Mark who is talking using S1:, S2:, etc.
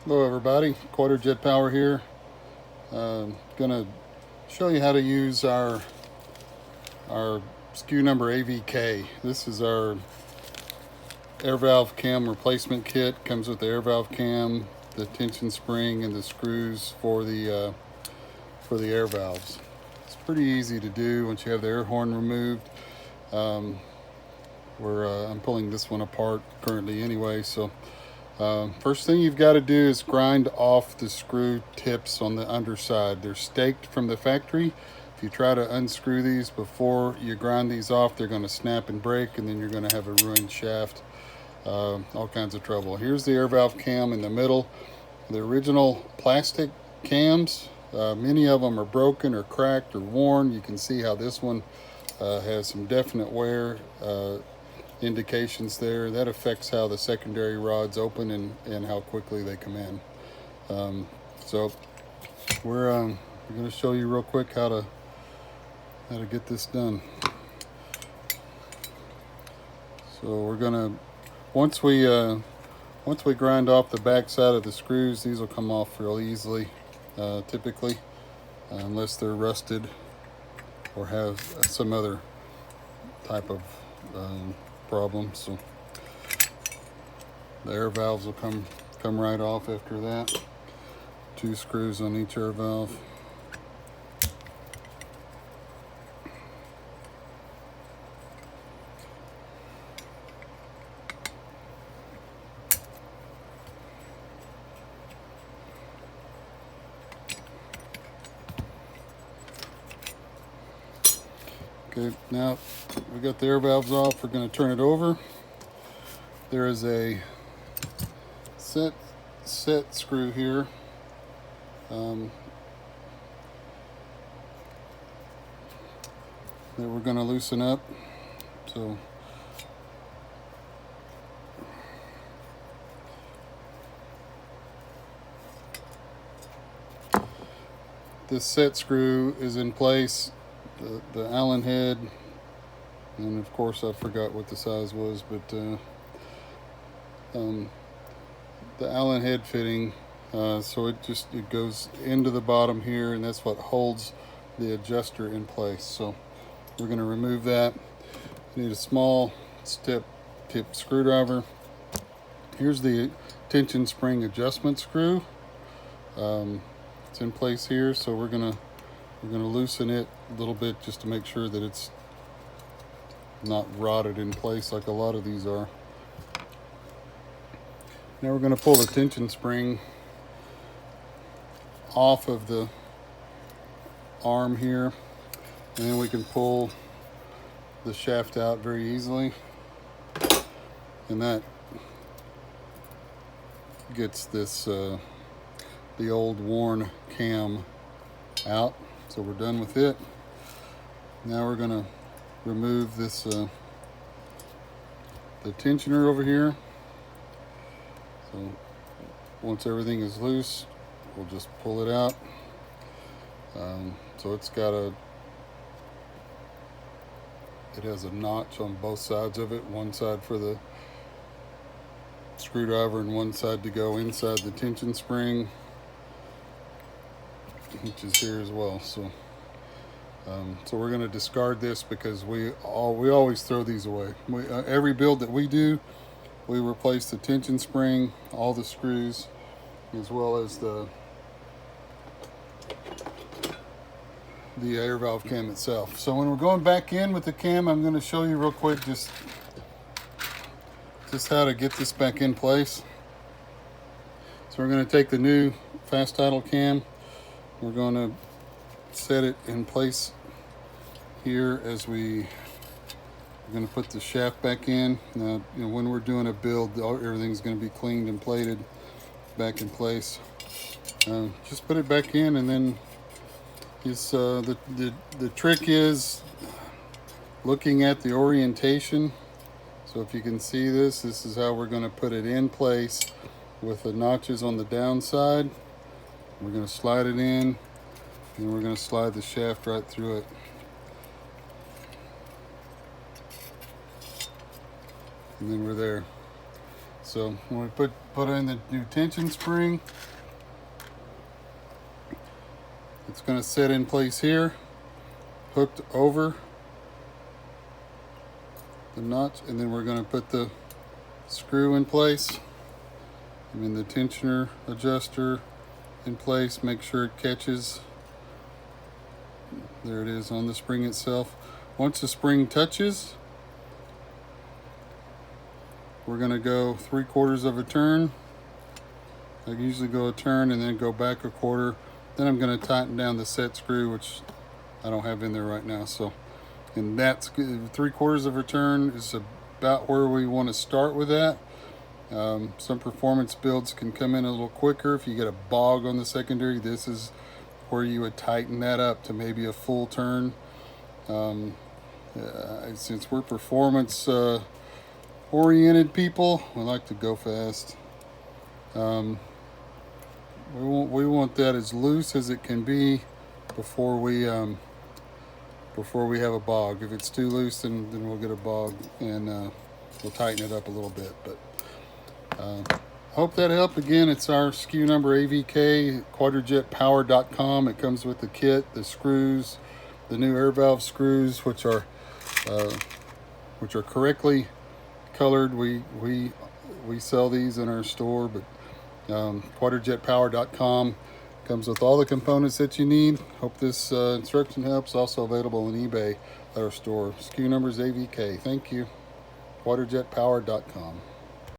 S1: Hello everybody, Quadrajet Power here. Gonna show you how to use our SKU number AVK. This is our air valve cam replacement kit. Comes with the air valve cam, the tension spring, and the screws for the air valves. It's pretty easy to do once you have the air horn removed. I'm pulling this one apart currently anyway, so first thing you've got to do is grind off the screw tips on the underside. They're staked from the factory. If you try to unscrew these before you grind these off, they're going to snap and break, and then you're going to have a ruined shaft. All kinds of trouble. Here's the air valve cam in the middle. The original plastic cams, many of them are broken or cracked or worn. You can see how this one has some definite wear indications there. That affects how the secondary rods open and how quickly they come in. So we're going to show you real quick how to get this done. So we're going to once we grind off the back side of the screws, these will come off real easily, typically, unless they're rusted or have some other type of problem. So the air valves will come right off after that. 2 screws on each air valve. Okay, now we got the air valves off. We're going to turn it over. There is a set screw here. That we're going to loosen up. So this set screw is in place. The Allen head, and of course I forgot what the size was, but the Allen head fitting, so it goes into the bottom here, and that's what holds the adjuster in place. So we're going to remove that. You need a small tip screwdriver. Here's the tension spring adjustment screw. It's in place here, so we're gonna loosen it a little bit just to make sure that it's not rotted in place like a lot of these are. Now we're going to pull the tension spring off of the arm here, and then we can pull the shaft out very easily, and that gets this the old worn cam out. So we're done with it. Now we're going to remove this the tensioner over here. So once everything is loose, we'll just pull it out. So it has a notch on both sides of it, one side for the screwdriver and one side to go inside the tension spring, which is here as well. So we're going to discard this because we always throw these away. Every build that we do, we replace the tension spring, all the screws, as well as the air valve cam itself. So when we're going back in with the cam, I'm going to show you real quick just how to get this back in place. So we're going to take the new fast idle cam. We're going to set it in place here as we're going to put the shaft back in. Now, when we're doing a build, everything's going to be cleaned and plated back in place. Just put it back in, and then the trick is looking at the orientation. So if you can see this is how we're going to put it in place with the notches on the downside. We're going to slide it in, and we're going to slide the shaft right through it. And then we're there. So when we put in the new tension spring, it's going to set in place here, hooked over the notch, and then we're going to put the screw in place. And then the tensioner adjuster in place. Make sure it catches. There it is on the spring itself. Once the spring touches, we're going to go 3/4 of a turn. I usually go a turn and then go back a quarter. Then I'm going to tighten down the set screw, which I don't have in there right now. So, and that's 3/4 of a turn is about where we want to start with that. Some performance builds can come in a little quicker. If you get a bog on the secondary, this is where you would tighten that up to maybe a full turn. Since we're performance oriented people, we like to go fast. We want that as loose as it can be before we have a bog. If it's too loose, then we'll get a bog, and we'll tighten it up a little bit. But hope that helped. Again, it's our SKU number AVK, quadrajetpower.com. It comes with the kit, the screws, the new air valve screws, which are correctly colored. We sell these in our store, but quadrajetpower.com comes with all the components that you need. Hope this instruction helps. Also available on eBay at our store. SKU number is AVK. Thank you. quadrajetpower.com.